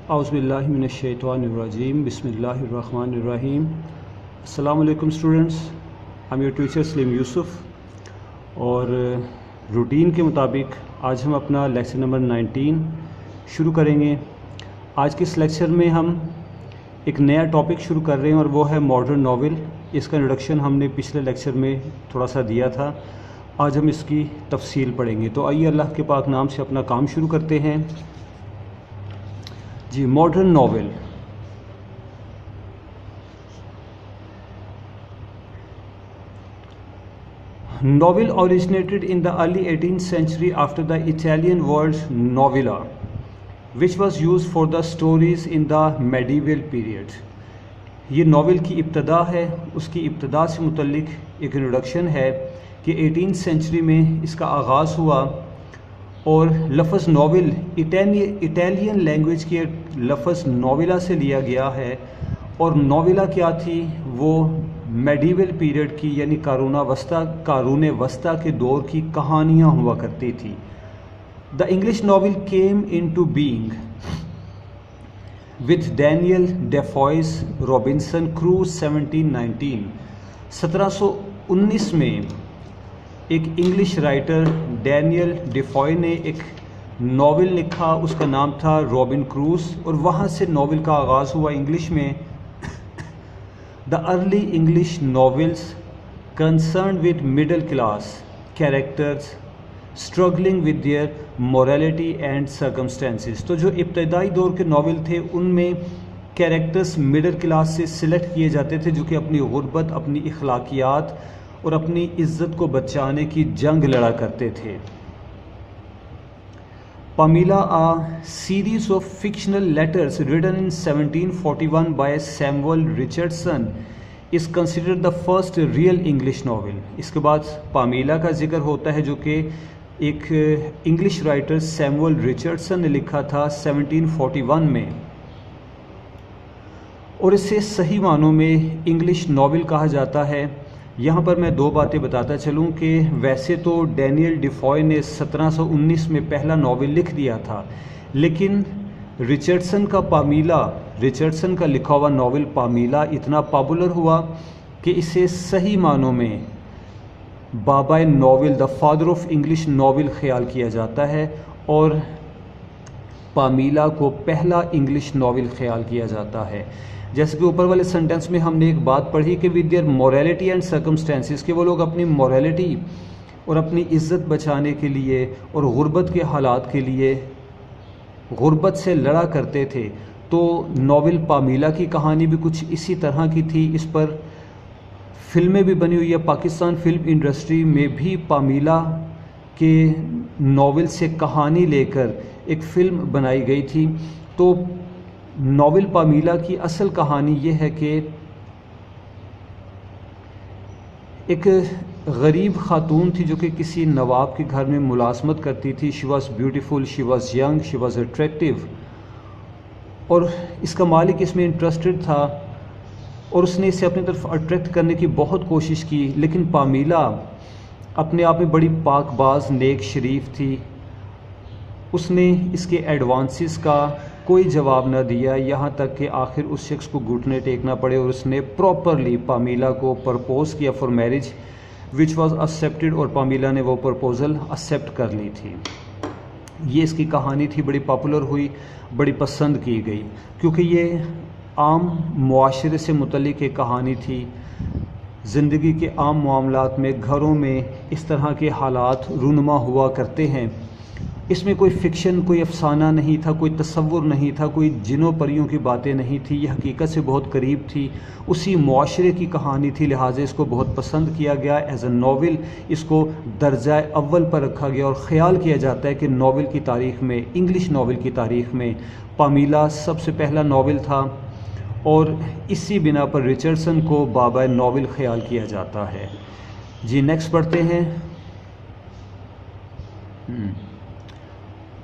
اعوذ باللہ من الشیطان الرجیم بسم اللہ الرحمن الرحیم. السلام علیکم اسٹوڈنٹس، I'm your teacher سلیم یوسف. اور روٹین کے مطابق آج ہم اپنا لیکچر نمبر 19 شروع کریں گے. آج کے اس لیکچر میں ہم ایک نیا ٹاپک شروع کر رہے ہیں اور وہ ہے ماڈرن ناول. اس کا انٹروڈکشن ہم نے پچھلے لیکچر میں تھوڑا سا دیا تھا. آج ہم اس کی تفصیل پڑھیں گے. تو آئیے اللہ کے پاک نام سے اپنا کام شروع کرتے ہیں. جی، modern novel. Novel originated in the early 18th century after the Italian word novella, which was used for the stories in the medieval period. یہ ناول کی ابتدا ہے. اس کی ابتدا سے متعلق ایک انٹروڈکشن ہے کہ 18th سینچری میں اس کا آغاز ہوا اور لفظ ناول اٹیلین لینگویج کے لفظ ناویلا سے لیا گیا ہے. اور ناویلا کیا تھی؟ وہ میڈیول پیریڈ کی یعنی قارون وسطیٰ کے دور کی کہانیاں ہوا کرتی تھی. The English novel came in to being with Daniel Defoe's Robinson Crusoe 1719. 1719 میں ایک انگلش رائٹر ڈینیل ڈیفوئے نے ایک ناول لکھا. اس کا نام تھا رابن کروز اور وہاں سے ناول کا آغاز ہوا انگلش میں. The early English novels concerned with middle class characters struggling with their morality and circumstances. تو جو ابتدائی دور کے ناول تھے ان میں کیریکٹرز مڈل کلاس سے سلیکٹ کیے جاتے تھے جو کہ اپنی غربت، اپنی اخلاقیات اور اپنی عزت کو بچانے کی جنگ لڑا کرتے تھے. Pamela, a series of fictional letters written in 1741 by Samuel Richardson, is considered the first real English novel. اس کے بعد پامیلا کا ذکر ہوتا ہے جو کہ ایک انگلش رائٹر سیموئل ریچرڈسن نے لکھا تھا 1741 میں. اور اسے صحیح معنوں میں انگلش ناول کہا جاتا ہے. یہاں پر میں دو باتیں بتاتا چلوں کہ ویسے تو ڈینیل ڈیفوئے نے 1719 میں پہلا ناول لکھ دیا تھا، لیکن ریچرڈسن کا لکھا ہوا ناول پامیلا اتنا پاپولر ہوا کہ اسے صحیح معنوں میں بابائے novel, the father of English novel خیال کیا جاتا ہے اور پامیلا کو پہلا انگلش ناول خیال کیا جاتا ہے. جیسے کہ اوپر والے سینٹنس میں ہم نے ایک بات پڑھی کہ with their morality and circumstances, کہ وہ لوگ اپنی مورالٹی اور اپنی عزت بچانے کے لیے اور غربت کے حالات کے لیے غربت سے لڑا کرتے تھے. تو ناول پامیلا کی کہانی بھی کچھ اسی طرح کی تھی. اس پر فلمیں بھی بنی ہوئی ہے. پاکستان فلم انڈسٹری میں بھی پامیلا کے ناول سے کہانی لے کر ایک فلم بنائی گئی تھی. تو ناول پامیلا کی اصل کہانی یہ ہے کہ ایک غریب خاتون تھی جو کہ کسی نواب کے گھر میں ملازمت کرتی تھی. She was beautiful, she was young, she was attractive. اور اس کا مالک اس میں انٹرسٹڈ تھا اور اس نے اسے اپنی طرف اٹریکٹ کرنے کی بہت کوشش کی، لیکن پامیلا اپنے آپ میں بڑی پاک باز، نیک، شریف تھی. اس نے اس کے ایڈوانسز کا کوئی جواب نہ دیا، یہاں تک کہ آخر اس شخص کو گھٹنے ٹیکنا پڑے اور اس نے پراپرلی پامیلا کو پرپوز کیا for marriage which was accepted, اور پامیلا نے وہ پرپوزل ایکسیپٹ کر لی تھی. یہ اس کی کہانی تھی. بڑی پاپولر ہوئی، بڑی پسند کی گئی کیونکہ یہ عام معاشرے سے متعلق ایک کہانی تھی. زندگی کے عام معاملات میں، گھروں میں اس طرح کے حالات رونما ہوا کرتے ہیں. اس میں کوئی فکشن، کوئی افسانہ نہیں تھا، کوئی تصور نہیں تھا، کوئی جنوں پریوں کی باتیں نہیں تھی. یہ حقیقت سے بہت قریب تھی. اسی معاشرے کی کہانی تھی، لہٰذا اس کو بہت پسند کیا گیا. ایز اے ناول اس کو درجہ اول پر رکھا گیا اور خیال کیا جاتا ہے کہ ناول کی تاریخ میں، انگلش ناول کی تاریخ میں پامیلا سب سے پہلا ناول تھا اور اسی بنا پر ریچرڈسن کو بابا ناول خیال کیا جاتا ہے. جی نیکسٹ پڑھتے ہیں.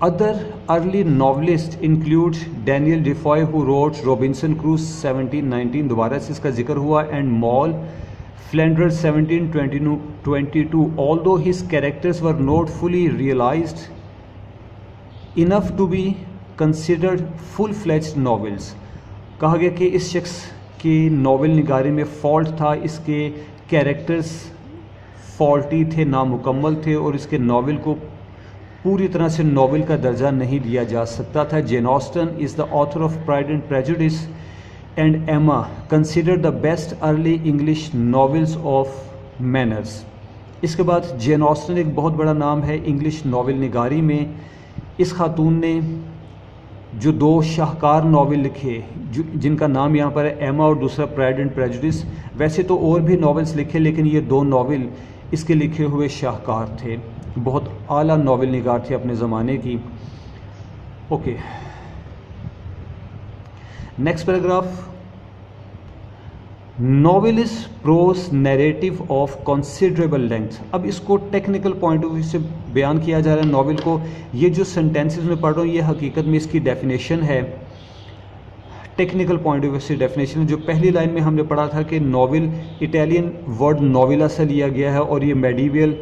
Other early novelists include Daniel Defoe who wrote Robinson Crusoe 1719 دوبارہ سے اس کا ذکر ہوا, and Moll Flanders 1722. Although his characters were not fully realized enough to be considered full-fledged novels. कहा गया कि इस शख्स की नावल निगारी में फॉल्ट था, इसके कैरेक्टर्स फॉल्टी थे, नामुकम्मल थे और इसके नावल को पूरी तरह से नावल का दर्जा नहीं दिया जा सकता था. Jane Austen is the author of Pride and Prejudice and Emma considered the best early English novels of manners. इसके बाद जेन ऑस्टन एक बहुत बड़ा नाम है इंग्लिश नावल निगारी में. इस खातून ने जो 2 शाहकार नावल लिखे, जिनका नाम यहाँ पर है एमा और दूसरा प्राइड एंड प्रेजुडिस. वैसे तो और भी नावल्स लिखे लेकिन ये 2 नावल इसके लिखे हुए शाहकार थे. बहुत आला नावल निगार थे अपने ज़माने की. Okay, next paragraph. Novel is prose narrative of considerable length. अब इसको टेक्निकल पॉइंट ऑफ व्यू से बयान किया जा रहा है नॉवेल को. ये जो सेंटेंसेस में पढ़ रहा हूँ ये हकीकत में इसकी डेफिनेशन है, टेक्निकल पॉइंट ऑफ व्यू से डेफिनेशन. जो पहली लाइन में हमने पढ़ा था कि नॉवेल इटालियन वर्ड नोविला से लिया गया है और ये मेडिवल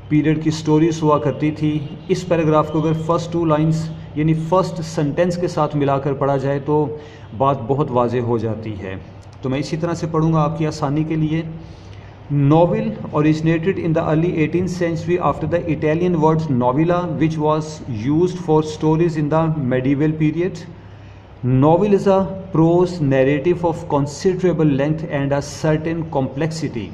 पीरियड की स्टोरीज हुआ करती थी. इस पैराग्राफ को अगर फर्स्ट 2 लाइन्स यानी फर्स्ट सेंटेंस के साथ मिलाकर पढ़ा जाए तो बात बहुत वाज़ेह हो जाती है. तो मैं इसी तरह से पढ़ूंगा आपकी आसानी के लिए. Novel originated in the early 18th century after the Italian word novella which was used for stories in the medieval period. Novel is a prose narrative of considerable length and a certain complexity.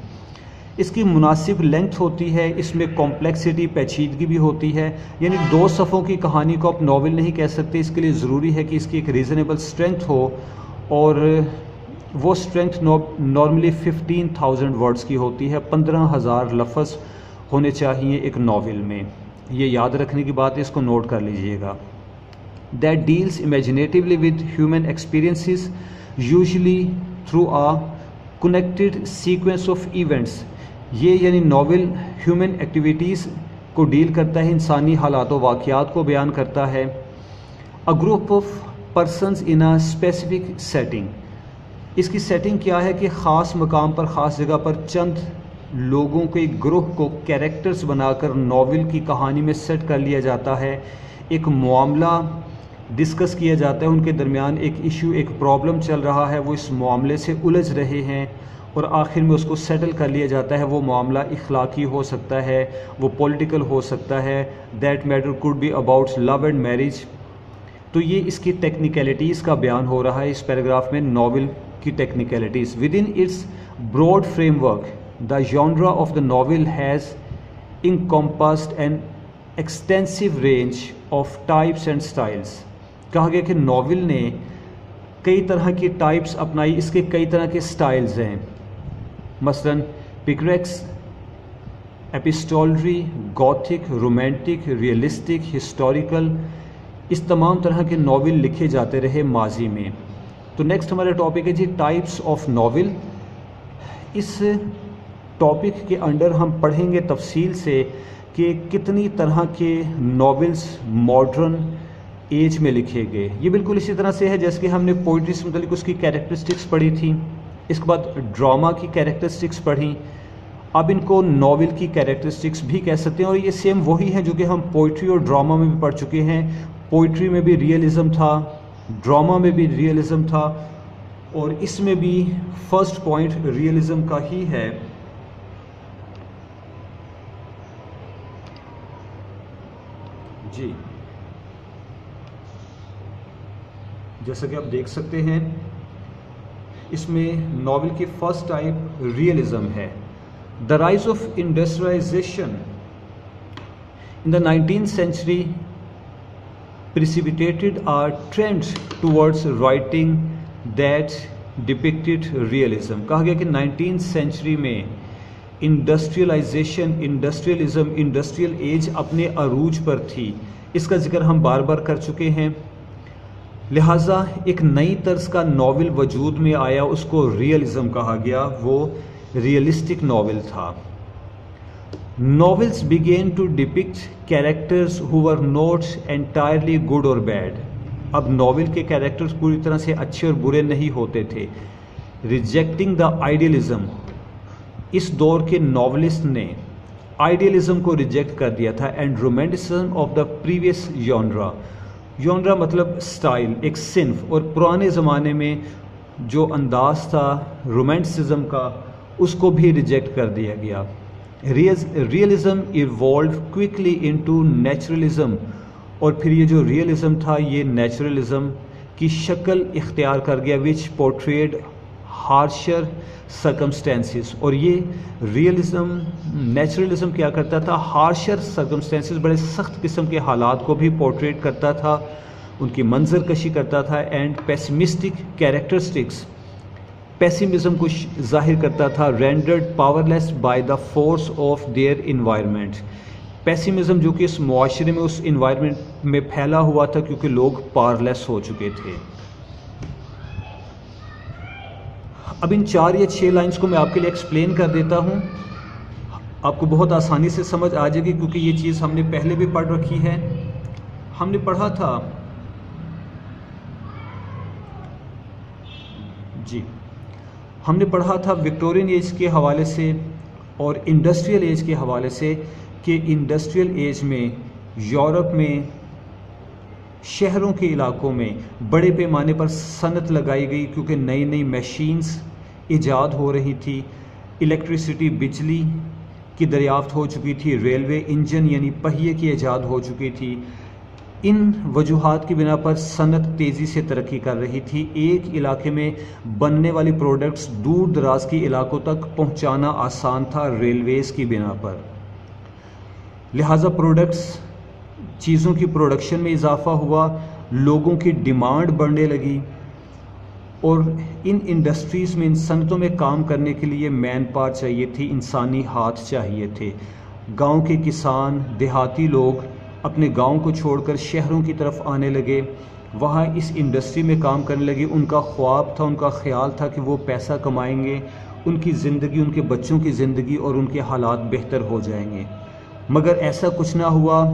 इसकी मुनासिब length होती है, इसमें complexity पेचीदगी भी होती है. यानी 2 सफ़ों की कहानी को आप नॉवेल नहीं कह सकते. इसके लिए ज़रूरी है कि इसकी एक रीज़नेबल स्ट्रेंथ हो और वो स्ट्रेंथ नॉर्मली 15,000 वर्ड्स की होती है. 15,000 लफ्ज़ होने चाहिए एक नावल में. ये याद रखने की बात है, इसको नोट कर लीजिएगा. That deals imaginatively with human experiences usually through a connected sequence of events. ये यानी नावल ह्यूमन एक्टिविटीज़ को डील करता है, इंसानी हालात व वाक़यात को बयान करता है. A group of persons in a specific setting. इसकी सेटिंग क्या है कि ख़ास मकाम पर, ख़ास जगह पर चंद लोगों के ग्रुप को कैरेक्टर्स बनाकर नावल की कहानी में सेट कर लिया जाता है. एक मामला डिस्कस किया जाता है, उनके दरमियान एक इशू, एक प्रॉब्लम चल रहा है, वो इस मामले से उलझ रहे हैं और आखिर में उसको सेटल कर लिया जाता है. वो मामला इखलाकी हो सकता है, वो पॉलिटिकल हो सकता है. That matter could be about love and marriage. तो ये इसकी टेक्निकलिटीज़ का बयान हो रहा है इस पैराग्राफ में, नावल की technicalities. Within its broad framework the genre of the novel has encompassed an extensive range of types and styles. कहा गया कि नावल ने कई तरह की टाइप्स अपनाई, इसके कई तरह के स्टाइल्स हैं. मसलन picaresque, epistolary, gothic, romantic, realistic, historical, इस तमाम तरह के नावल लिखे जाते रहे माजी में. तो नेक्स्ट हमारा टॉपिक है जी टाइप्स ऑफ नावल. इस टॉपिक के अंडर हम पढ़ेंगे तफसील से कि कितनी तरह के नावल्स मॉडर्न एज में लिखे गए. ये बिल्कुल इसी तरह से है जैसे कि हमने पोइट्री से मतलब उसकी कैरेक्टरिस्टिक्स पढ़ी थी, इसके बाद ड्रामा की कैरेक्टरिस्टिक्स पढ़ी, अब इनको नावल की कैरेक्टरिस्टिक्स भी कह सकते हैं. और ये सेम वही है जो कि हम पोइट्री और ड्रामा में भी पढ़ चुके हैं. पोइट्री में भी रियलिज़म था, ड्रामा में भी रियलिज़म था और इसमें भी फर्स्ट पॉइंट रियलिज़म का ही है. जी, जैसा कि आप देख सकते हैं इसमें नावल की फर्स्ट टाइप रियलिज्म है. The rise of industrialization in the 19th century precipitated a trend towards writing that depicted realism. कहा गया कि 19th century में इंडस्ट्रियलाइजेशन, इंडस्ट्रियलिज्म, इंडस्ट्रियल एज अपने अरूज पर थी. इसका जिक्र हम बार बार कर चुके हैं. लिहाजा एक नई तर्ज का नावल वजूद में आया, उसको रियलिज्म कहा गया. वो रियलिस्टिक नावल था. Novels began to depict characters who were not entirely good or bad. अब नावल के कैरेक्टर्स पूरी तरह से अच्छे और बुरे नहीं होते थे. रिजेक्टिंग द आइडियलिज्म, इस दौर के नॉवलिस्ट ने आइडियलिज्म को रिजेक्ट कर दिया था. And romanticism of the previous genre, genre मतलब स्टाइल, एक सिन्फ, और पुराने ज़माने में जो अंदाज था रोमांटिसिज्म का उसको भी रिजेक्ट कर दिया गया। रियलिज़म इवॉल्व क्विकली इनटू नेचुरलिज़म, और फिर ये जो रियलिज़म था ये नेचुरलिज़म की शक्ल इख्तियार कर गया, विच पोर्ट्रेड हार्शर सर्कमस्टेंसेस। और ये रियलिज़म, नेचुरलिज़म क्या करता था, हार्शर सर्कमस्टेंसेस, बड़े सख्त किस्म के हालात को भी पोर्ट्रेट करता था, उनकी मंजर कशी करता था, एंड पेसिमिस्टिक कैरेक्टरिस्टिक्स, पेसिमिज्म को जाहिर करता था, rendered powerless by the force of their environment. Pessimism जो कि इस मुआशरे में, उस इन्वायरमेंट में फैला हुआ था क्योंकि लोग पावरलेस हो चुके थे। अब इन 4 या 6 लाइंस को मैं आपके लिए एक्सप्लेन कर देता हूँ, आपको बहुत आसानी से समझ आ जाएगी क्योंकि ये चीज़ हमने पहले भी पढ़ रखी है। हमने पढ़ा था जी, हमने पढ़ा था विक्टोरियन एज के हवाले से और इंडस्ट्रियल एज के हवाले से कि इंडस्ट्रियल एज में यूरोप में शहरों के इलाकों में बड़े पैमाने पर सनत लगाई गई क्योंकि नई नई मशीन्स ईजाद हो रही थी, इलेक्ट्रिसिटी, बिजली की दरियाफ्त हो चुकी थी, रेलवे इंजन यानी पहिए की ईजाद हो चुकी थी। इन वजूहात की बिना पर सनत तेज़ी से तरक्की कर रही थी। एक इलाके में बनने वाली प्रोडक्ट्स दूर दराज के इलाकों तक पहुंचाना आसान था रेलवेज़ की बिना पर, लिहाजा प्रोडक्ट्स, चीज़ों की प्रोडक्शन में इजाफा हुआ, लोगों की डिमांड बढ़ने लगी, और इन इंडस्ट्रीज़ में, इन सनतों में काम करने के लिए मैन पावर चाहिए थी, इंसानी हाथ चाहिए थे। गांव के किसान, देहाती लोग अपने गांव को छोड़कर शहरों की तरफ आने लगे, वहाँ इस इंडस्ट्री में काम करने लगे। उनका ख्वाब था, उनका ख्याल था कि वो पैसा कमाएंगे, उनकी ज़िंदगी, उनके बच्चों की ज़िंदगी और उनके हालात बेहतर हो जाएंगे। मगर ऐसा कुछ ना हुआ,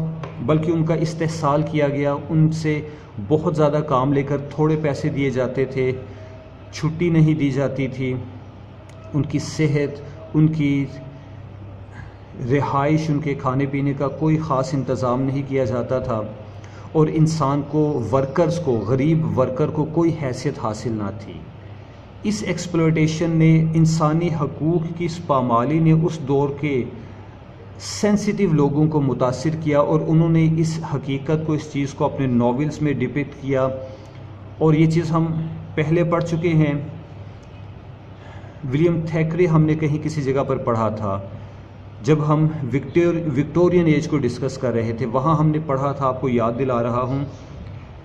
बल्कि उनका इस्तेहसाल किया गया, उनसे बहुत ज़्यादा काम लेकर थोड़े पैसे दिए जाते थे, छुट्टी नहीं दी जाती थी, उनकी सेहत, उनकी रिहाइश, उनके खाने पीने का कोई ख़ास इंतज़ाम नहीं किया जाता था, और इंसान को, वर्कर्स को, गरीब वर्कर को कोई हैसियत हासिल ना थी। इस एक्सप्लॉयटेशन ने, इंसानी हकूक़ की इस पामाली ने उस दौर के सेंसिटिव लोगों को मुतासिर किया, और उन्होंने इस हकीकत को, इस चीज़ को अपने नॉवेल्स में डिपिक्ट किया। और ये चीज़ हम पहले पढ़ चुके हैं, विलियम थैकरे हमने कहीं किसी जगह पर पढ़ा था, जब हम विक्टोरियन एज को डिस्कस कर रहे थे, वहाँ हमने पढ़ा था, आपको याद दिला रहा हूँ,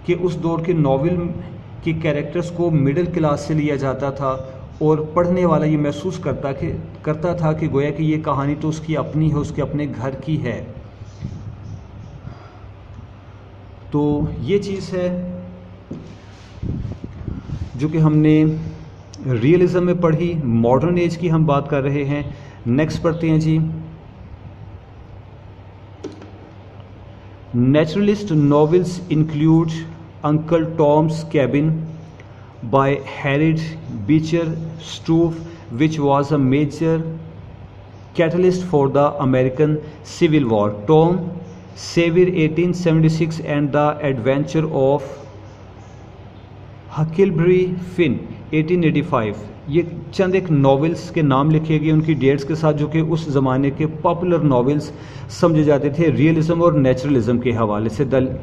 कि उस दौर के नॉवेल के कैरेक्टर्स को मिडिल क्लास से लिया जाता था, और पढ़ने वाला ये महसूस करता था कि गोया कि ये कहानी तो उसकी अपनी है, उसके अपने घर की है। तो ये चीज़ है जो कि हमने रियलिज़म में पढ़ी। मॉडर्न एज की हम बात कर रहे हैं। नेक्स्ट पढ़ते हैं जी, naturalist novels include Uncle Tom's Cabin by Harriet Beecher Stowe, which was a major catalyst for the American Civil War, Tom Sawyer 1876 and the Adventure of Huckleberry Finn 1885। ये चंद एक नॉवेल्स के नाम लिखे गए उनकी डेट्स के साथ, जो कि उस ज़माने के पॉपुलर नॉवेल्स समझे जाते थे रियलिज़म और नेचुरलिज़म के हवाले से। The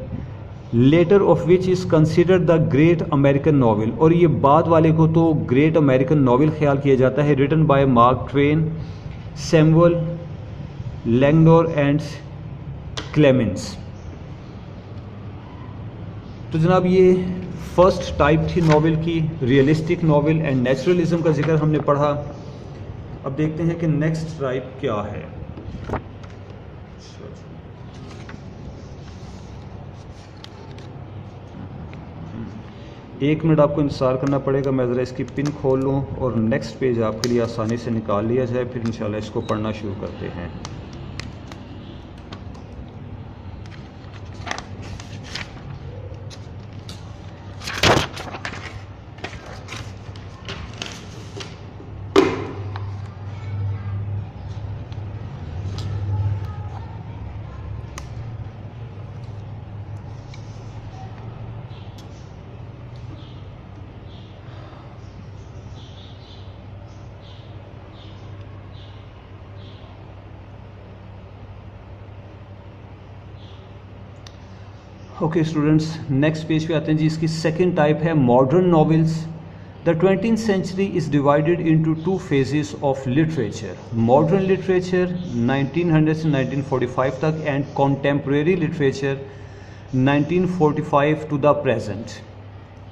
latter of which is considered the great American novel, और ये बाद वाले को तो ग्रेट अमेरिकन नॉवल ख्याल किया जाता है, written by Mark Twain, Samuel लैंगडोर एंड क्लेमेंस। तो जनाब ये फर्स्ट टाइप थी नॉवल की, रियलिस्टिक नॉवल एंड नेचुरलिज्म का जिक्र हमने पढ़ा। अब देखते हैं कि नेक्स्ट टाइप क्या है। एक मिनट आपको इंतज़ार करना पड़ेगा, मैं ज़रा इसकी पिन खोल लूँ और नेक्स्ट पेज आपके लिए आसानी से निकाल लिया जाए, फिर इंशाल्लाह इसको पढ़ना शुरू करते हैं। ओके स्टूडेंट्स, नेक्स्ट पेज पे आते हैं जी। इसकी सेकंड टाइप है modern novels. The 20th century is divided into two phases of literature, modern literature 1900 से 1945 तक and contemporary literature 1945 to the present,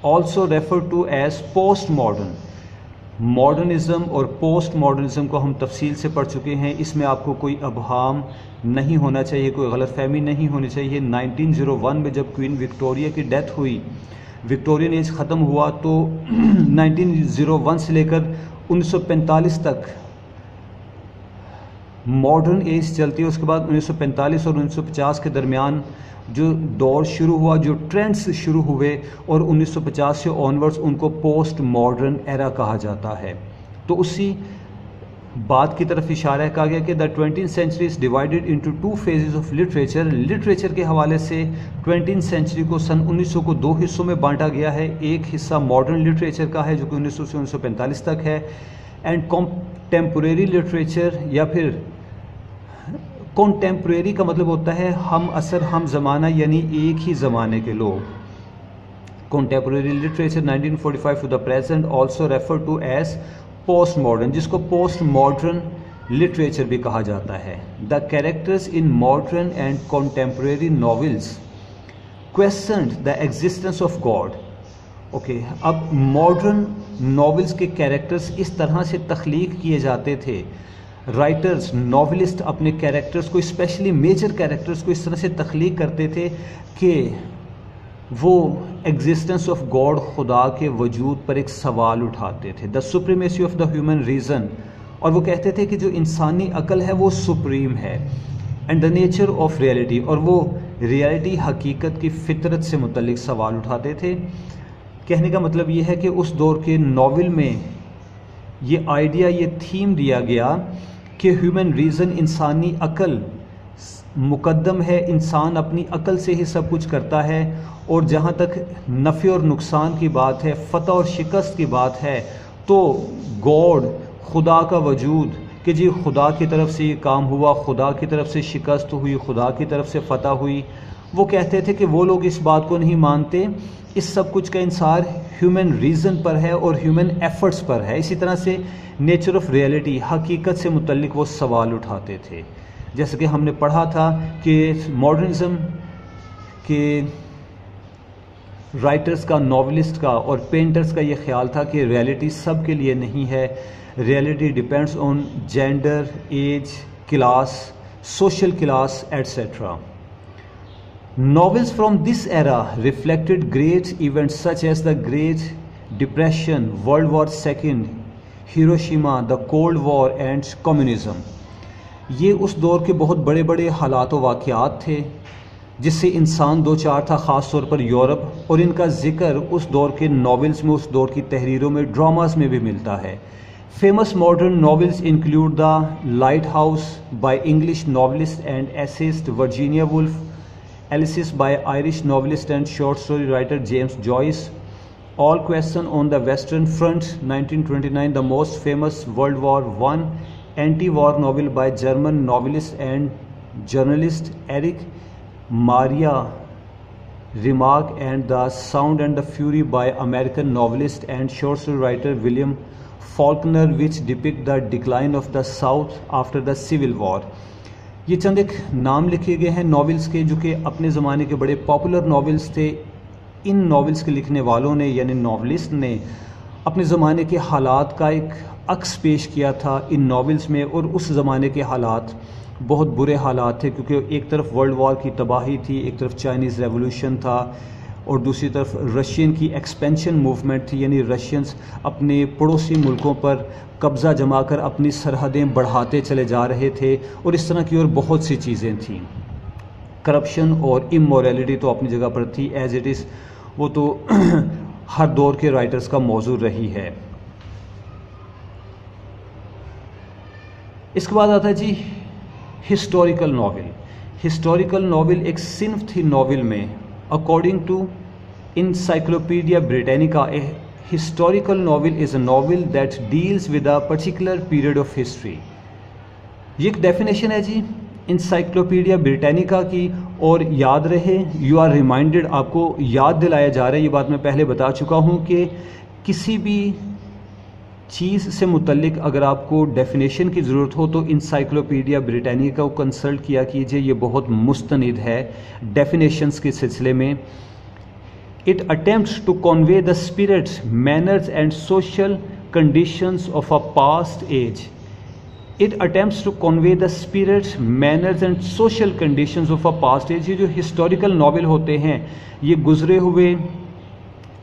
also refer to as post modern. Modernism और post modernism को हम तफसील से पढ़ चुके हैं, इसमें आपको कोई अबहाम नहीं होना चाहिए, कोई गलतफहमी नहीं होनी चाहिए। 1901 में जब क्वीन विक्टोरिया की डेथ हुई, विक्टोरियन एज ख़त्म हुआ, तो 1901 से लेकर 1945 तक मॉडर्न एज चलती है। उसके बाद 1945 और 1950 के दरमियान जो दौर शुरू हुआ, जो ट्रेंड्स शुरू हुए, और 1950 से ऑनवर्ड्स उनको पोस्ट मॉडर्न एरा कहा जाता है। तो उसी बात की तरफ इशारा कहा गया कि the 20th century is divided into two phases of literature. Literature के हवाले से 20th सेंचुरी को सन 1900 को दो हिस्सों में बांटा गया है। एक हिस्सा मॉडर्न लिटरेचर का है जो कि 1900 से 1945 तक है, एंड कॉन्टेम्पोरेरी लिटरेचर, या फिर कॉन्टेम्पोरेरी का मतलब होता है हम असर हम ज़माना, यानी एक ही ज़माने के लोग। Contemporary literature 1945 to the present, also refer to as post modern, जिसको पोस्ट मॉडर्न लिटरेचर भी कहा जाता है। The characters in modern and contemporary novels questioned the existence of God. Okay, अब मॉडर्न नॉवेल्स के कैरेक्टर्स इस तरह से तख्लीक किए जाते थे, राइटर्स नॉवेलिस्ट अपने कैरेक्टर्स को, स्पेशली मेजर कैरेक्टर्स को इस तरह से तख्लीक करते थे कि वो एग्जिस्टेंस ऑफ गॉड, खुदा के वजूद पर एक सवाल उठाते थे। The supremacy of the human reason, और वो कहते थे कि जो इंसानी अकल है वो सुप्रीम है, and the nature of reality, और वो रियलिटी हकीकत की फितरत से मुतल्लिक सवाल उठाते थे। कहने का मतलब ये है कि उस दौर के नावल में ये आइडिया, ये थीम दिया गया कि ह्यूमन रीज़न, इंसानी अकल मुकद्दम है, इंसान अपनी अकल से ही सब कुछ करता है, और जहाँ तक नफ़े और नुकसान की बात है, फ़तह और शिकस्त की बात है, तो गॉड, खुदा का वजूद, कि जी खुदा की तरफ से ये काम हुआ, खुदा की तरफ से शिकस्त हुई, खुदा की तरफ से फ़तह हुई, वो कहते थे कि वो लोग इस बात को नहीं मानते। इस सब कुछ का इंसार ह्यूमन रीज़न पर है और ह्यूमन एफ़र्ट्स पर है। इसी तरह से नेचर ऑफ रियलिटी, हकीकत से मुतल्लिक वो सवाल उठाते थे। जैसे कि हमने पढ़ा था कि मॉडर्निज़म के राइटर्स का, नॉवलिस्ट का और पेंटर्स का ये ख्याल था कि रियलिटी सब के लिए नहीं है, reality depends on gender, age, class, social class, etcetera. Novels from this era reflected great events such as the Great Depression, World War II, Hiroshima, the Cold War and Communism. ये उस दौर के बहुत बड़े बड़े हालात व वाक़यात थे जिससे इंसान दो चार था, ख़ास तौर पर यूरोप, और इनका ज़िक्र उस दौर के नॉवेल्स में, उस दौर की तहरीरों में, ड्रामास में भी मिलता है। Famous modern novels include the light house by English novelist and essayist Virginia Woolf, Alice by Irish novelist and short story writer James Joyce, All Question on the Western Front 1929, the most famous World War I anti-war novel by German novelist and journalist Erich Maria Remarque, and The Sound and the Fury by American novelist and short story writer William Faulkner, which depict the decline of the South after the Civil War. ये चंद एक नाम लिखे गए हैं novels के जो कि अपने ज़माने के बड़े पॉपुलर नॉवेल्स थे। इन नॉवेल्स के लिखने वालों ने, यानी नॉवलिस्ट ने, अपने ज़माने के हालात का एक अक्स पेश किया था इन नॉवेल्स में, और उस ज़माने के हालात बहुत बुरे हालात थे, क्योंकि एक तरफ वर्ल्ड वॉर की तबाही थी, एक तरफ चाइनीज़ रेवोल्यूशन था, और दूसरी तरफ रशियन की एक्सपेंशन मूवमेंट थी, यानी रशियंस अपने पड़ोसी मुल्कों पर कब्ज़ा जमा कर अपनी सरहदें बढ़ाते चले जा रहे थे, और इस तरह की और बहुत सी चीज़ें थीं। करप्शन और इमोरलिटी तो अपनी जगह पर थी, एज इट इज़, वो तो हर दौर के राइटर्स का मौजू रही है। इसके बाद आता है जी हिस्टोरिकल नावल। हिस्टोरिकल नावल एक सिन्फ थी नावल में। According to Encyclopedia Britannica, a historical novel is a novel that deals with a particular period of history. ये एक डेफिनेशन है जी। انسائکلوپیڈیا بریٹینیکا کی، اور یاد رہے یو آر ریمائنڈڈ، آپ کو یاد دلایا جا رہا ہے، یہ بات میں پہلے بتا چکا ہوں کہ کسی بھی چیز سے متعلق اگر آپ کو ڈیفینیشن کی ضرورت ہو تو انسائکلوپیڈیا بریٹینیکا کو کنسلٹ کیا کیجئے، یہ بہت مستند ہے ڈیفینیشنز کے سلسلے میں۔ It attempts to convey the spirit, manners and social conditions of a past age. It attempts to convey the spirit, manners and social conditions of a past age. یہ جو ہسٹوریکل ناول ہوتے ہیں یہ گزرے ہوئے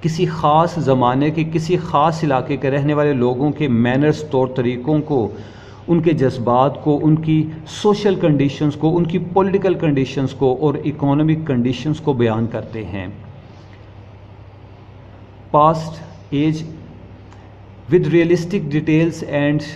کسی خاص زمانے کے کسی خاص علاقے کے رہنے والے لوگوں کے مینرز، طور طریقوں کو، ان کے جذبات کو، ان کی سوشل کنڈیشنز کو، ان کی پولیٹیکل کنڈیشنز کو اور اکانومک کنڈیشنز کو بیان کرتے ہیں۔ Past age with realistic details and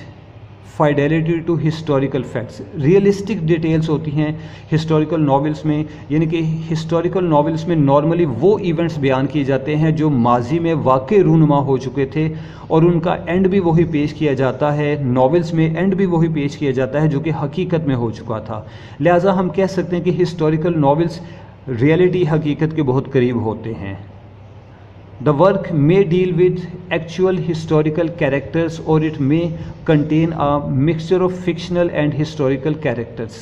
fidelity to historical facts. Realistic details ہوتی ہیں ہسٹوریکل ناولز میں، یعنی کہ ہسٹوریکل ناولز میں نارملی وہ ایونٹس بیان کیے جاتے ہیں جو ماضی میں واقع رونما ہو چکے تھے، اور ان کا اینڈ بھی وہی پیش کیا جاتا ہے، ناولز میں اینڈ بھی وہی پیش کیا جاتا ہے جو کہ حقیقت میں ہو چکا تھا۔ لہٰذا ہم کہہ سکتے ہیں کہ ہسٹوریکل ناولز ریئلٹی، حقیقت کے بہت قریب ہوتے ہیں۔ The work may deal with actual historical characters or it may contain a mixture of fictional and historical characters.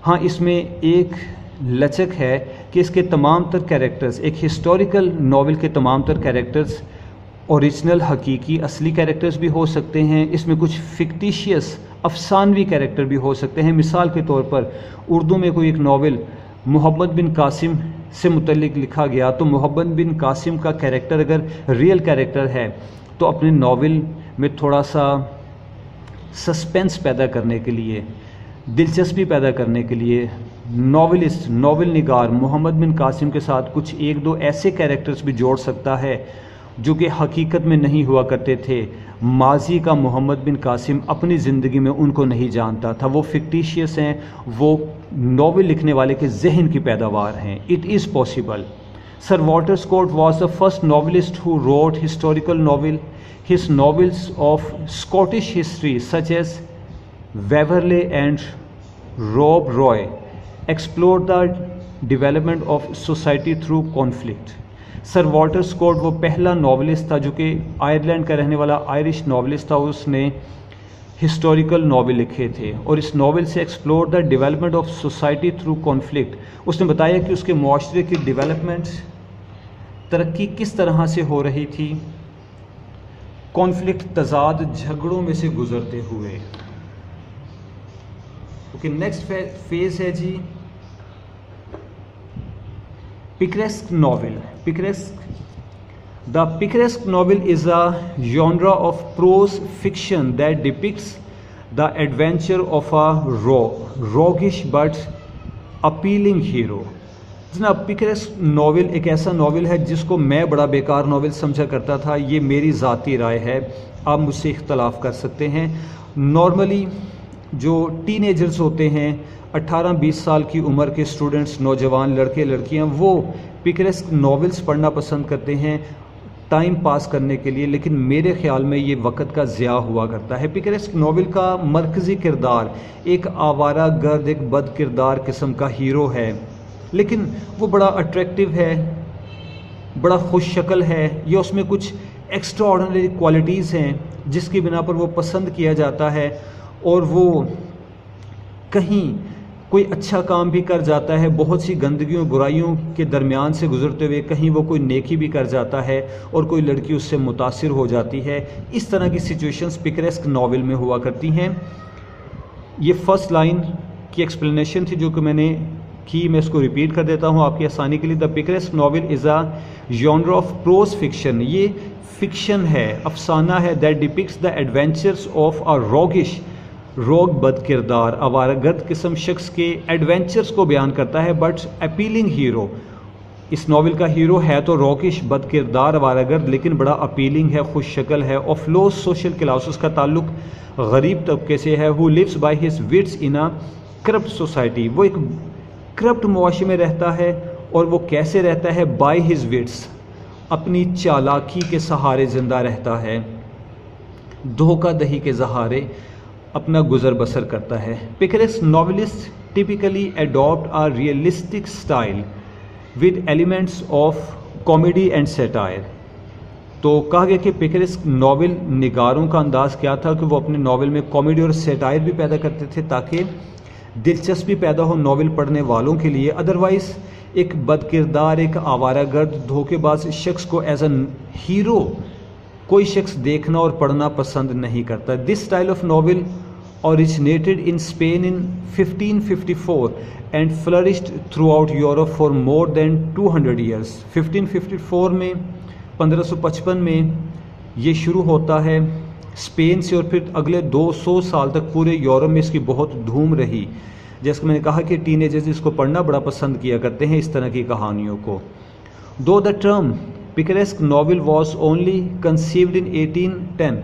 ہاں اس میں ایک لچک ہے کہ اس کے تمام تر کیریکٹرز، ایک ہسٹوریکل ناول کے تمام تر کیریکٹرز اوریجنل حقیقی اصلی کیریکٹرز بھی ہو سکتے ہیں، اس میں کچھ فکٹیشیس افسانوی کیریکٹر بھی ہو سکتے ہیں۔ مثال کے طور پر اردو میں کوئی ایک ناول محمد بن قاسم سے متعلق لکھا گیا، تو محمد بن قاسم کا کیریکٹر اگر ریئل کیریکٹر ہے تو اپنے ناول میں تھوڑا سا سسپینس پیدا کرنے کے لیے، دلچسپی پیدا کرنے کے لیے ناولسٹ، ناول نگار محمد بن قاسم کے ساتھ کچھ ایک دو ایسے کیریکٹرز بھی جوڑ سکتا ہے جو کہ حقیقت میں نہیں ہوا کرتے تھے۔ ماضی کا محمد بن قاسم اپنی زندگی میں ان کو نہیں جانتا تھا، وہ فکٹیشیس ہیں، وہ ناول لکھنے والے کے ذہن کی پیداوار ہیں۔ It is possible. Sir Walter Scott was the first novelist who wrote historical novel. His novels of Scottish history such as Waverley and Rob Roy explore the development of society through conflict. Sir Walter Scott وہ پہلا novelist تھا جو کہ Ireland کا رہنے والا Irish novelist تھا، اس نے ہسٹوریکل ناول لکھے تھے، اور اس ناول سے explore the development of society through conflict, اس نے بتایا کہ اس کے معاشرے کی ڈیولپمنٹ، ترقی کس طرح سے ہو رہی تھی کانفلکٹ، تضاد، جھگڑوں میں سے گزرتے ہوئے۔ اوکے، نیکسٹ فیز ہے جی پکریسک novel. The picaresque novel is a genre of prose fiction that depicts the adventure of a roguish but appealing hero. جناب پکریسک ناول ایک ایسا ناول ہے جس کو میں بڑا بیکار ناول سمجھا کرتا تھا، یہ میری ذاتی رائے ہے، آپ مجھ سے اختلاف کر سکتے ہیں۔ نارملی جو ٹین ایجرز ہوتے ہیں، 18-20 سال کی عمر کے اسٹوڈنٹس، نوجوان لڑکے لڑکیاں، وہ پکریسک ناولز پڑھنا پسند کرتے ہیں ٹائم پاس کرنے کے لیے، لیکن میرے خیال میں یہ وقت کا ضیاع ہوا کرتا ہے۔ پکریسک ناول کا مرکزی کردار ایک آوارہ گرد، ایک بد کردار قسم کا ہیرو ہے، لیکن وہ بڑا اٹریکٹیو ہے، بڑا خوش شکل ہے، یا اس میں کچھ ایکسٹرا آرڈنری کوالٹیز ہیں جس کی بنا پر وہ پسند کیا جاتا ہے، اور وہ کہیں کوئی اچھا کام بھی کر جاتا ہے، بہت سی گندگیوں برائیوں کے درمیان سے گزرتے ہوئے کہیں وہ کوئی نیکی بھی کر جاتا ہے اور کوئی لڑکی اس سے متاثر ہو جاتی ہے۔ اس طرح کی سچویشنز پکریسک ناول میں ہوا کرتی ہیں۔ یہ فرسٹ لائن کی ایکسپلینیشن تھی جو کہ میں نے کی، میں اس کو ریپیٹ کر دیتا ہوں آپ کی آسانی کے لیے۔ The picaresque novel is a genre of prose fiction, یہ فکشن ہے، افسانہ ہے، that depicts the adventures of a roguish, rogue بد کردار، آوارہ گرد قسم شخص کے ایڈونچرز کو بیان کرتا ہے، بٹ اپیلنگ ہیرو، اس ناول کا ہیرو ہے تو روکش بد کردار آوارہ گرد، لیکن بڑا اپیلنگ ہے، خوش شکل ہے۔ آف لو سوشل کلاس، اس کا تعلق غریب طبقے سے ہے۔ ہو leaves by his what's in a corrupt society, وہ ایک کرپٹ معاشرے میں رہتا ہے، اور وہ کیسے رہتا ہے؟ بائی ہز وٹس، اپنی چالاکی کے سہارے زندہ رہتا ہے، دھوکہ دہی کے سہارے اپنا گزر بسر کرتا ہے. Picaresque novelist typically adapt a realistic style with elements of comedy and satire. تو کہا گیا کہ پکریسک ناول نگاروں کا انداز کیا تھا کہ وہ اپنے ناول میں کامیڈی اور سیٹائر بھی پیدا کرتے تھے تاکہ دلچسپی پیدا ہو ناول پڑھنے والوں کے لیے. ادروائز ایک بد کردار، ایک آوارہ گرد، دھوکے باز شخص کو ایز اے ہیرو کوئی شخص دیکھنا اور پڑھنا پسند نہیں کرتا. This style of novel originated in Spain in 1554 and flourished throughout Europe for more than 200 years. 1554 میں 1555 میں یہ شروع ہوتا ہے اسپین سے اور پھر اگلے 200 سال تک پورے یورپ میں اس کی بہت دھوم رہی. جیسے کہ میں نے کہا کہ ٹین ایجرز اس کو پڑھنا بڑا پسند کیا کرتے ہیں اس طرح کی کہانیوں کو. Though the term picaresque novel was only conceived in 1810.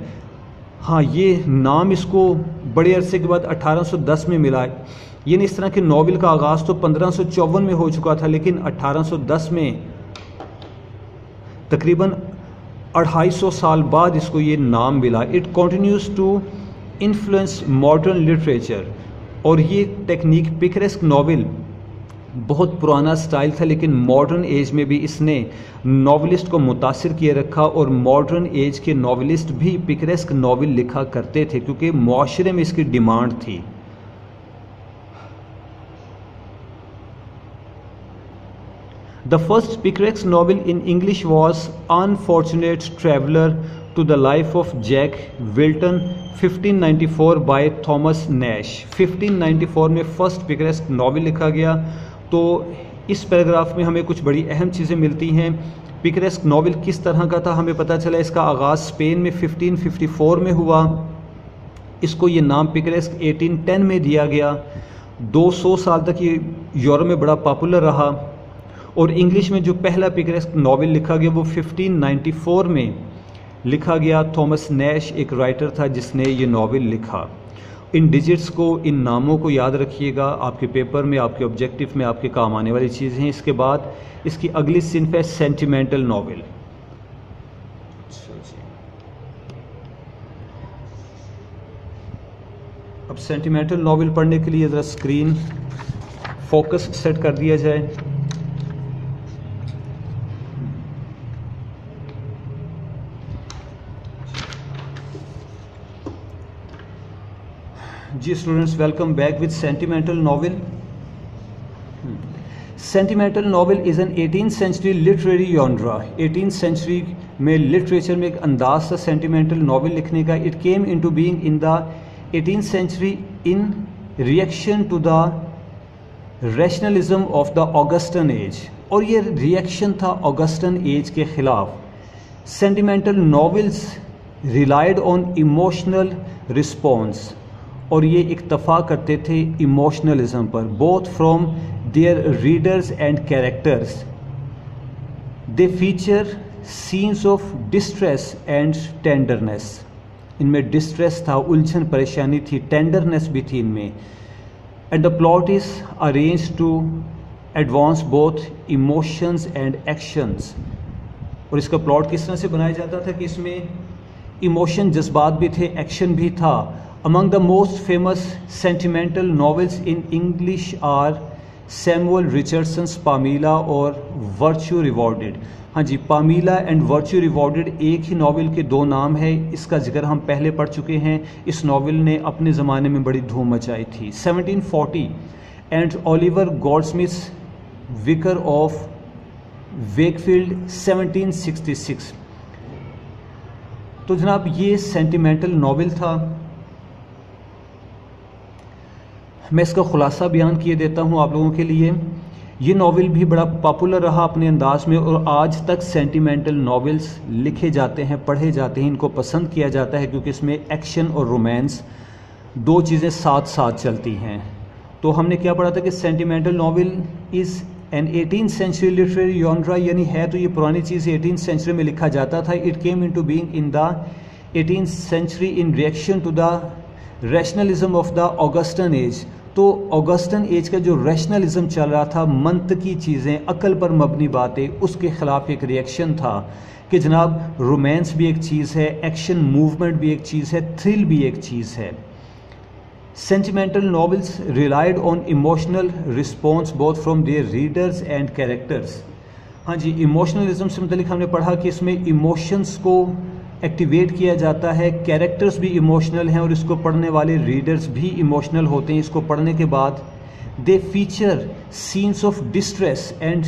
ہاں یہ نام اس کو بڑے عرصے کے بعد 1810 میں ملا ہے. یعنی اس طرح کے ناول کا آغاز تو 1554 میں ہو چکا تھا لیکن 1810 میں تقریباً 250 سال بعد اس کو یہ نام ملا. It continues to influence modern literature. اور یہ ٹیکنیک پکریسک ناول بہت پرانا سٹائل تھا لیکن ماڈرن ایج میں بھی اس نے ناولسٹ کو متاثر کیے رکھا اور ماڈرن ایج کے ناولسٹ بھی پکریسک ناول لکھا کرتے تھے کیونکہ معاشرے میں اس کی ڈیمانڈ تھی. The first picaresque novel in English was Unfortunate Traveller to the Life of Jack Wilton 1594 by Thomas Nash. 1594 میں فرسٹ پکریسک ناول لکھا گیا. تو اس پیراگراف میں ہمیں کچھ بڑی اہم چیزیں ملتی ہیں. پکریسک ناول کس طرح کا تھا ہمیں پتہ چلا. اس کا آغاز اسپین میں 1554 میں ہوا. اس کو یہ نام پکریسک 1810 میں دیا گیا. 200 سال تک یہ یورپ میں بڑا پاپولر رہا. اور انگلش میں جو پہلا پکریسک ناول لکھا گیا وہ 1594 میں لکھا گیا. تھامس نیش ایک رائٹر تھا جس نے یہ ناول لکھا. ان ڈیجٹس کو، ان ناموں کو یاد رکھیے گا. آپ کے پیپر میں، آپ کے آبجیکٹو میں آپ کے کام آنے والی چیزیں ہیں. اس کے بعد اس کی اگلی صنف ہے سینٹیمنٹل ناول. اب سینٹیمنٹل ناول پڑھنے کے لیے ذرا اسکرین فوکس سیٹ کر دیا جائے. جی students, welcome back with sentimental novel. Sentimental novel is an 18th century literary genre. 18th century میں لٹریچر میں ایک انداز تھا سینٹیمنٹل ناول لکھنے کا. It came in to being in the 18th century in reaction to the rationalism of the Augustan age. اور یہ reaction تھا آگسٹن ایج کے خلاف. Sentimental novels relied on emotional response. اور یہ اکتفا کرتے تھے emotionalism per. Both from their readers and characters. They feature scenes of distress and tenderness. ان میں ڈسٹریس تھا، الجھن پریشانی تھی، ٹینڈرنیس بھی تھی ان میں. And the plot is arrange to advance both emotions and actions. اور اس کا پلاٹ کس طرح سے بنایا جاتا تھا کہ اس میں ایموشن، جذبات بھی تھے، ایکشن بھی تھا. Among the most famous sentimental novels in English are Samuel Richardson's Pamela اور Virtue Rewarded. ہاں جی، پامیلا اینڈ ورچو ریوارڈڈ ایک ہی ناول کے دو نام ہے. اس کا ذکر ہم پہلے پڑھ چکے ہیں. اس ناول نے اپنے زمانے میں بڑی دھوم مچائی تھی. 1740 اینڈ اولیور گولڈسمتھ's وکر آف ویکفیلڈ 1766. تو جناب یہ سینٹیمنٹل ناول تھا. میں اس کا خلاصہ بیان کیے دیتا ہوں آپ لوگوں کے لیے. یہ ناول بھی بڑا پاپولر رہا اپنے انداز میں اور آج تک سینٹیمنٹل ناولز لکھے جاتے ہیں، پڑھے جاتے ہیں. ان کو پسند کیا جاتا ہے کیونکہ اس میں ایکشن اور رومانس دو چیزیں ساتھ ساتھ چلتی ہیں. تو ہم نے کیا پڑھا تھا کہ sentimental novel is an 18th century literary جانرا. یعنی ہے تو یہ پرانی چیز 18th سینچری میں لکھا جاتا تھا. It came in to being in the 18th century in reaction to the rationalism of the Augustan age. تو آگسٹن ایج کا جو ریشنلزم چل رہا تھا، منطقی چیزیں، عقل پر مبنی باتیں، اس کے خلاف ایک ریئیکشن تھا کہ جناب رومانس بھی ایک چیز ہے، ایکشن موومنٹ بھی ایک چیز ہے، تھرل بھی ایک چیز ہے. Sentimental novels relied on emotional response both from their readers and characters. हाँ जी, इमोशनलिज्म से मतलब हमने पढ़ा कि इसमें इमोशंस को एक्टिवेट किया जाता है, कैरेक्टर्स भी इमोशनल हैं और इसको पढ़ने वाले रीडर्स भी इमोशनल होते हैं इसको पढ़ने के बाद. They feature scenes of distress and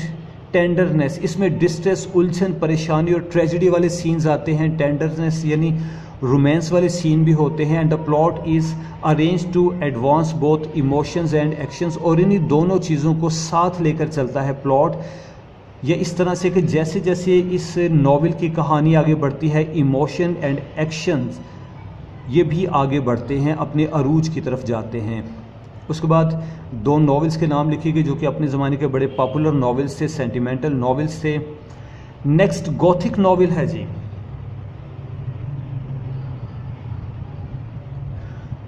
tenderness. इसमें डिस्ट्रेस, उलझन, परेशानी और ट्रेजिडी वाले सीन्स आते हैं. टेंडरनेस यानी रोमांस वाले सीन भी होते हैं. And the plot is arrange to advance both emotions and actions. और इन्हीं दोनों चीज़ों को साथ लेकर चलता है प्लॉट. ये इस तरह से कि जैसे जैसे इस नॉवल की कहानी आगे बढ़ती है, इमोशन एंड एक्शंस ये भी आगे बढ़ते हैं, अपने अरूज की तरफ जाते हैं. उसके बाद दो नॉवेल्स के नाम लिखे गए जो कि अपने ज़माने के बड़े पॉपुलर नॉवेल्स थे, सेंटिमेंटल नॉवेल्स थे. नेक्स्ट गॉथिक नॉवल है जी.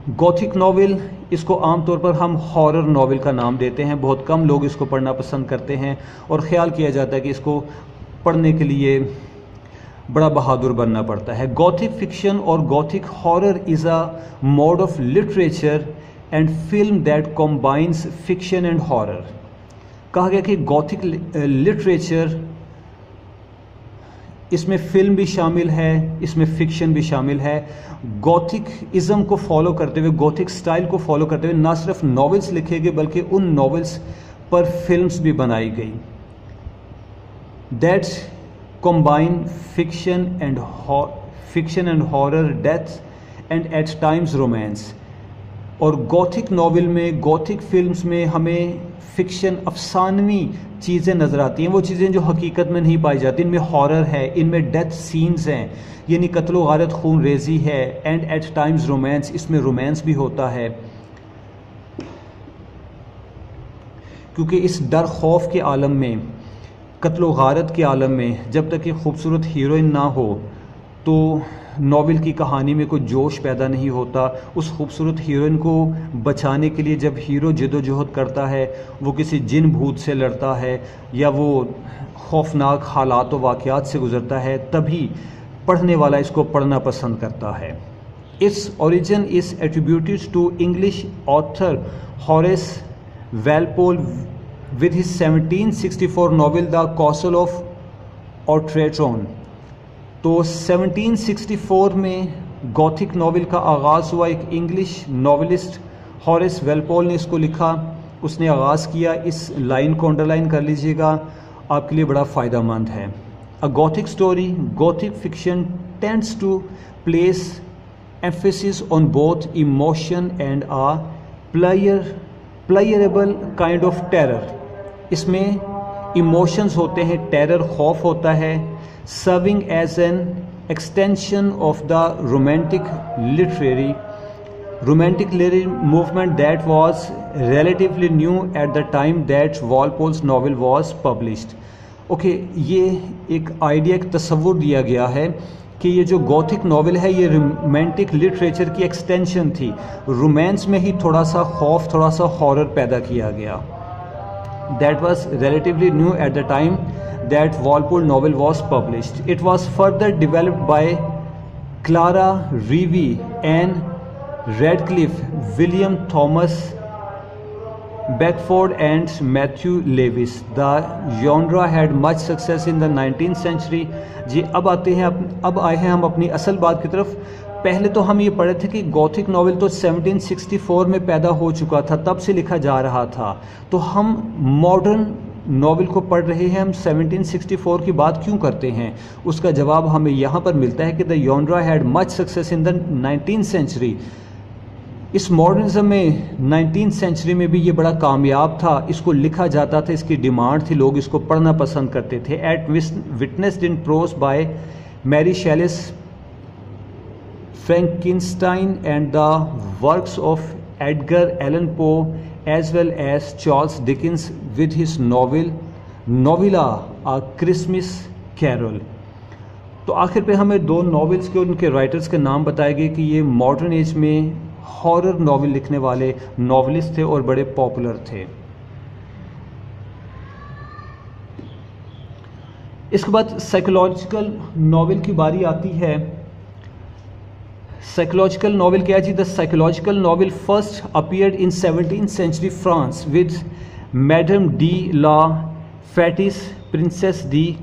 गॉथिक नॉवल, इसको आमतौर पर हम हॉरर नॉवल का नाम देते हैं. बहुत कम लोग इसको पढ़ना पसंद करते हैं और ख्याल किया जाता है कि इसको पढ़ने के लिए बड़ा बहादुर बनना पड़ता है. गॉथिक फिक्शन और gothic horror is a mode of literature and film that combines fiction and horror. कहा गया कि गॉथिक लिटरेचर, इसमें फिल्म भी शामिल है, इसमें फिक्शन भी शामिल है. गॉथिक इज़म को फॉलो करते हुए, गॉथिक स्टाइल को फॉलो करते हुए ना सिर्फ नॉवेल्स लिखे गए बल्कि उन नॉवेल्स पर फिल्म्स भी बनाई गई. That combine fiction and horror, death and at times romance. और गॉथिक नॉवल में, गॉथिक फिल्म्स में हमें फिक्शन, अफसानवी चीज़ें नज़र आती हैं, वो चीज़ें जो हकीकत में नहीं पाई जाती. इनमें हॉरर है, इनमें डेथ सीन्स हैं यानी कत्ल व गारत, खून रेजी है. एंड एट टाइम्स रोमांस, इसमें रोमांस भी होता है. क्योंकि इस डर खौफ के आलम में, कत्ल व गारत के आलम में जब तक एक खूबसूरत हीरोइन ना हो तो नॉवल की कहानी में कोई जोश पैदा नहीं होता. उस खूबसूरत हीरोइन को बचाने के लिए जब हीरो जदोजहद करता है, वो किसी जिन भूत से लड़ता है या वो खौफनाक हालात व वाक़यात से गुज़रता है, तभी पढ़ने वाला इसको पढ़ना पसंद करता है. Its origin is attributed to English author Horace Walpole with his 1764 novel the Castle of Otranto. तो 1764 में गॉथिक नॉवल का आगाज़ हुआ. एक इंग्लिश नॉवलिस्ट हॉरेस वेलपोल ने इसको लिखा, उसने आगाज़ किया. इस लाइन को अंडरलाइन कर लीजिएगा, आपके लिए बड़ा फ़ायदा मंद है. A gothic story, gothic fiction tends to place emphasis on both emotion and a pleasurable kind of terror. इसमें इमोशंस होते हैं, टेरर खौफ होता है. serving as an extension of the romantic literary movement that was relatively new at the time that Walpole's novel was published. Okay, ये एक idea, एक तस्वुर दिया गया है कि ये जो गॉथिक नॉवल है ये रोमांटिक लिटरेचर की एक्सटेंशन थी. रोमांस में ही थोड़ा सा खौफ, थोड़ा सा हॉरर पैदा किया गया. That was relatively new at the time that Walpole novel was published. It was further developed by Clara Reeve, Anne Radcliffe, William Thomas Beckford and Matthew Lewis. The genre had much success in the 19th century. जी अब आए हैं हम अपनी असल बात की तरफ. पहले तो हम ये पढ़े थे कि गॉथिक नॉवल तो 1764 में पैदा हो चुका था, तब से लिखा जा रहा था. तो हम मॉडर्न नॉवल को पढ़ रहे हैं, हम 1764 की बात क्यों करते हैं? उसका जवाब हमें यहाँ पर मिलता है कि the genre had much success in the 19th century. इस मॉडर्निज्म में 19th सेंचुरी में भी ये बड़ा कामयाब था. इसको लिखा जाता था, इसकी डिमांड थी, लोग इसको पढ़ना पसंद करते थे. As witnessed in prose by Mary Shelley's, Frankenstein and the works of Edgar Allan Poe as well as Charles Dickens with his novella A Christmas Carol. तो आखिर पे हमें दो नॉवेल्स के और उनके राइटर्स के नाम बताए गए कि ये मॉडर्न एज में हॉरर नॉवल लिखने वाले नॉवलिस्ट थे और बड़े पॉपुलर थे. इसके बाद साइकोलॉजिकल नॉवल की बारी आती है. साइकोलॉजिकल नॉवल क्या जी? The psychological novel first appeared in 17th century France with Madame de la Fayette's, Princesse de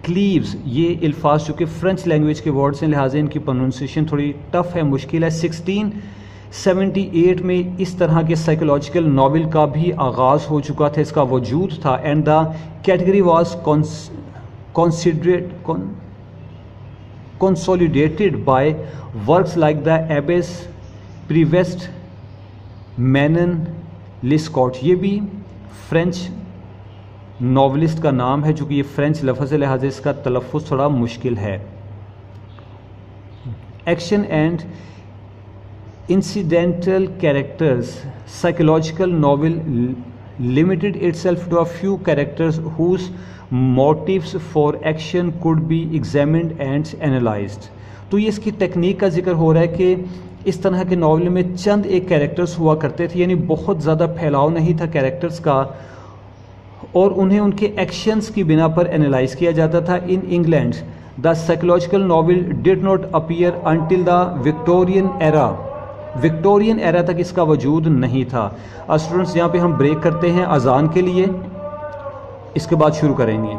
Cleves. ये अल्फाज जो कि फ्रेंच लैंग्वेज के वर्ड्स हैं, लिहाजा इनकी प्रोनाउंसिएशन थोड़ी टफ है, मुश्किल है। 1678 में इस तरह के साइकोलॉजिकल नॉवल का भी आगाज़ हो चुका था, इसका वजूद था। And the category was consolidated by works like the Abbess, Prévest, Manon, Lescaut। ये भी फ्रेंच नॉवलिस्ट का नाम है, जो कि ये फ्रेंच लफ्ज़ है, लिहाजा इसका तलफ़्फ़ुज़ थोड़ा मुश्किल है। Action and incidental characters, psychological novel limited itself to a few characters whose motives for action could be examined and analyzed। तो ये इसकी टेक्निक का जिक्र हो रहा है कि इस तरह के नावल में चंद एक कैरेक्टर्स हुआ करते थे, यानी बहुत ज़्यादा फैलाव नहीं था कैरेक्टर्स का, और उन्हें उनके एक्शंस की बिना पर एनालाइज किया जाता था। In England the psychological novel did not appear until the Victorian era तक इसका वजूद नहीं था। स्टूडेंट्स, यहाँ पे हम ब्रेक करते हैं अजान के लिए, इसके बाद शुरू करेंगे।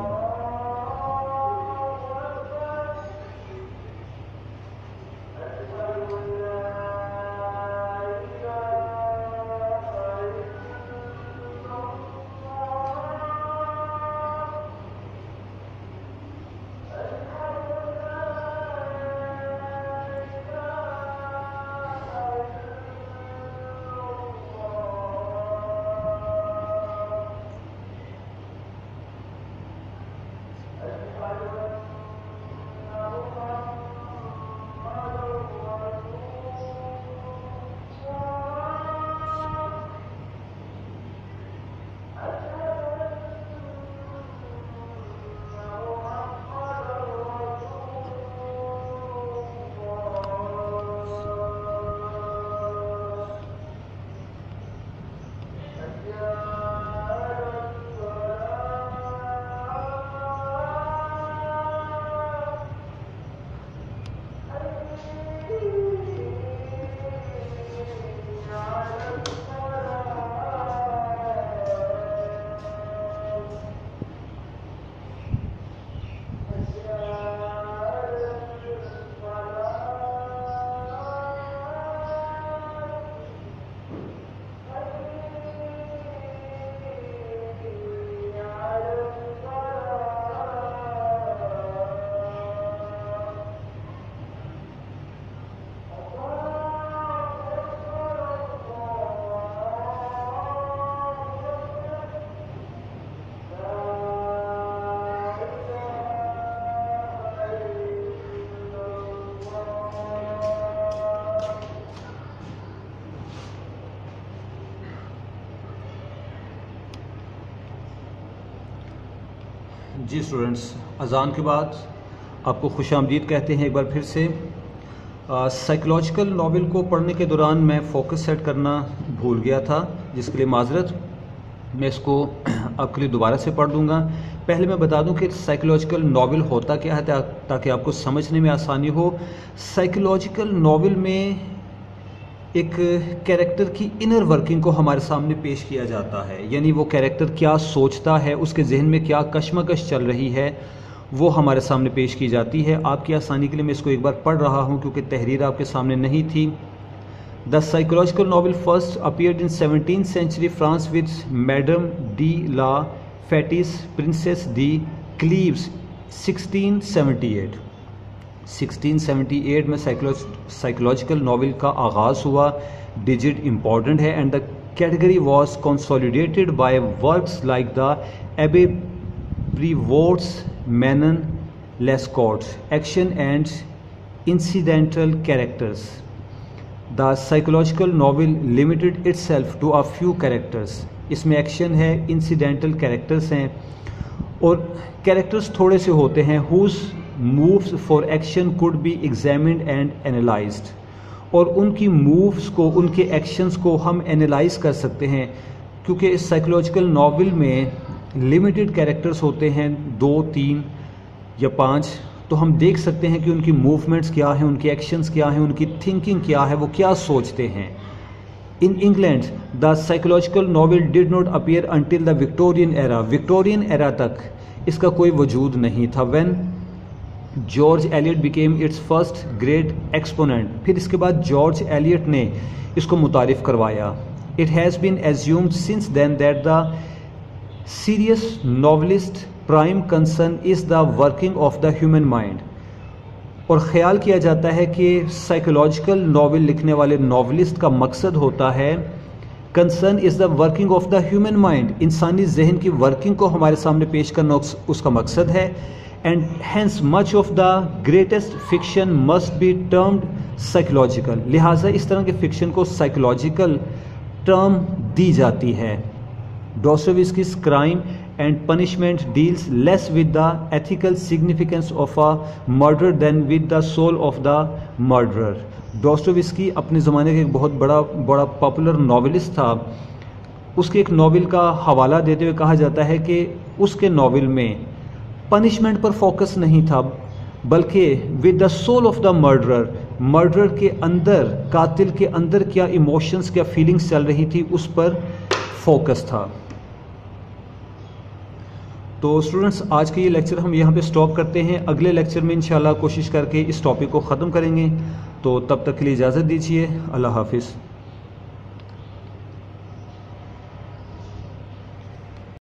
जी स्टूडेंट्स, अजान के बाद आपको खुशामदीद कहते हैं एक बार फिर से। साइकोलॉजिकल नावल को पढ़ने के दौरान मैं फोकस सेट करना भूल गया था, जिसके लिए माजरत। मैं इसको आपके लिए दोबारा से पढ़ दूंगा। पहले मैं बता दूं कि साइकोलॉजिकल नावल होता क्या है, ताकि आपको समझने में आसानी हो। साइकोलॉजिकल नावल में एक कैरेक्टर की इनर वर्किंग को हमारे सामने पेश किया जाता है, यानी वो कैरेक्टर क्या सोचता है, उसके जहन में क्या कशमकश चल रही है, वो हमारे सामने पेश की जाती है। आपकी आसानी के लिए मैं इसको एक बार पढ़ रहा हूँ, क्योंकि तहरीर आपके सामने नहीं थी। The psychological novel first appeared in 17th century France with Madame de la Fayette's, Princesse de Cleves, 1678 में साइकोलॉजिकल नावल का आगाज़ हुआ। डिजिट इम्पॉर्टेंट है। And the category was consolidated by works like the Abbe, Prevost's, Manon, Lescaut. Action and incidental characters. The psychological novel limited itself to a few characters. इसमें action है, incidental characters हैं, और characters थोड़े से होते हैं। Whose moves for action could be examined and analysed. और उनकी मूव्स को, उनके एक्शंस को हम एनालाइज कर सकते हैं, क्योंकि इस साइकोलॉजिकल नावल में लिमिटेड कैरेक्टर्स होते हैं, 2, 3 या 5। تو ہم دیکھ سکتے ہیں کہ ان کی موومنٹس کیا ہیں، ان کے ایکشنز کیا ہیں، ان کی تھنکنگ کیا ہے، وہ کیا سوچتے ہیں۔ In England, the psychological novel did not appear until the Victorian era. Victorian era تک اس کا کوئی وجود نہیں تھا. When George Eliot became its first great exponent. پھر اس کے بعد جارج ایلیٹ نے اس کو متعارف کروایا. It has been assumed since then that the serious novelist prime concern is the working of the human mind. اور خیال کیا جاتا ہے کہ سائیکولوجیکل ناول لکھنے والے ناولسٹ کا مقصد ہوتا ہے concern is the working of the human mind, انسانی ذہن کی ورکنگ کو ہمارے سامنے پیش کرنا اس کا مقصد ہے. And hence much of the greatest fiction must be termed psychological, لہٰذا اس طرح کے فکشن کو سائیکولوجیکل ٹرم دی جاتی ہے. ڈاسٹویوسکیز crime and punishment deals less with the ethical significance of a murder than with the soul of the murderer. ڈاسٹویوسکی اپنے زمانے کا ایک بہت بڑا پاپولر ناولسٹ تھا. اس کے ایک ناول کا حوالہ دیتے ہوئے کہا جاتا ہے کہ اس کے ناول میں پنشمنٹ پر فوکس نہیں تھا بلکہ with the soul of the murderer، murderer کے اندر، قاتل کے اندر کیا ایموشنز، کیا فیلنگز چل رہی تھی، اس پر فوکس تھا. تو اسٹوڈنٹس آج کے یہ لیکچر ہم یہاں پہ سٹاپ کرتے ہیں. اگلے لیکچر میں انشاءاللہ کوشش کر کے اس ٹاپک کو ختم کریں گے. تو تب تک کے لیے اجازت دیجیے. اللہ حافظ.